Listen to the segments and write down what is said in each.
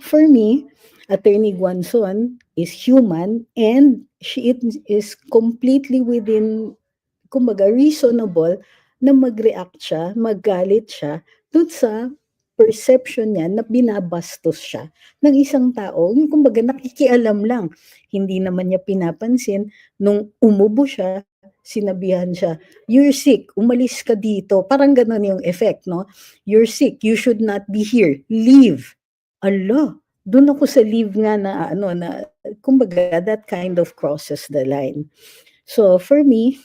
for me, Attorney Guanzon is human and is completely within, kumbaga, reasonable na mag-react siya, magalit siya dun sa perception niya na binabastos siya ng isang tao. Yung kumbaga nakikialam lang. Hindi naman niya pinapansin nung umubo siya, sinabihan siya, "You're sick, umalis ka dito." Parang ganun yung effect, no? "You're sick, you should not be here. Leave." Ala, dun ako sa leave nga na ano na kumbaga that kind of crosses the line. So for me,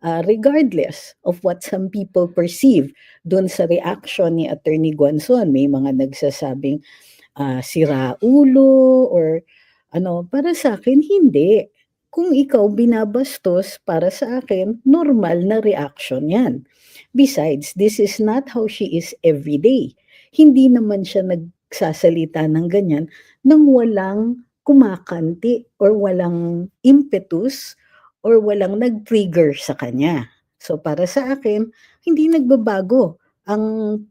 regardless of what some people perceive dun sa reaction ni Attorney Guanzon, may mga nagsasabing sira ulo or ano, para sa akin hindi. Kung ikaw binabastos, para sa akin, normal na reaction yan. Besides, this is not how she is every day. Hindi naman siya nagsasalita ng ganyan nang walang kumakanti or walang impetus or walang nag-trigger sa kanya. So para sa akin, hindi nagbabago ang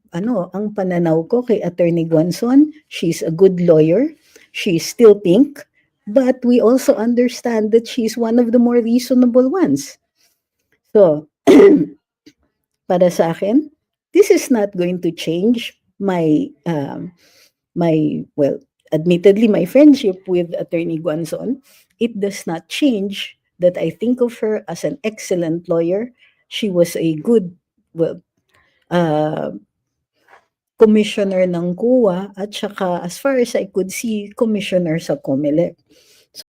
pananaw ko kay Attorney Guanzon. She's a good lawyer. She's still pink, but we also understand that she's one of the more reasonable ones. So, para sa akin, this is not going to change well, admittedly, my friendship with Attorney Guanzon. It does not change that I think of her as an excellent lawyer. She was a good, well, uh, commissioner ng COA at saka as far as I could see, commissioner sa COMELEC.